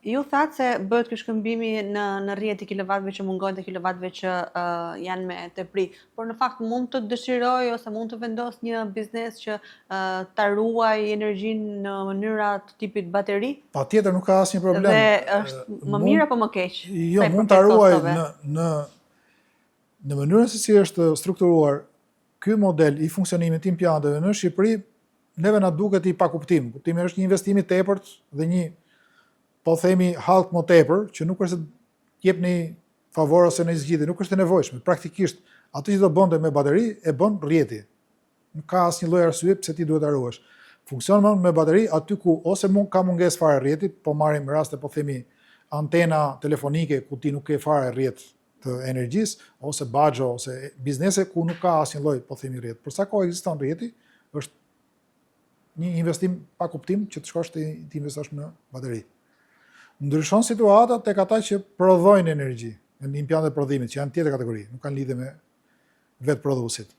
Ju thatë se bëhet ky shkëmbimi në rrjeti kilovatëve që mungojnë dhe kilovatëve që janë me tepri, por në fakt mund të dëshiroj ose mund të vendos një biznes që ta ruaj energjinë në mënyra të tipit bateri? Patjetër nuk ka asnjë problem. Dhe është më mirë apo më keq? Jo, mund ta ruaj në mënyrën se si është strukturuar ky model i funksionimit të implanteve në Shqipëri, neve na duket i pakuptim. Kuptimi është një investim i tepërt dhe një, po themi, hallk më tepër, që nuk është të jep një favor ose një zgjidhje, nuk është e nevojshme. Praktikisht, atë që do bënte me bateri, e bën rrjeti. Nuk ka asnjë lloj arsye pse ti duhet ta ruash. Funksionon me bateri aty ku ose ka mungesë fare rrjetit, po marrim raste, po themi, antena telefonike ku ti nuk ke fare rrjet të energjisë, ose baxho, ose biznese ku nuk ka asnjë lloj, po themi, rrjet. Për sa kohë ekziston rrjeti, është një investim pa kuptim që të shkosh të investosh në bateri. Ndryshon situata tek ata që prodhojnë energji, në implantet prodhimit, që janë tjetër kategori, nuk kanë lidhje me vetë prodhuesit.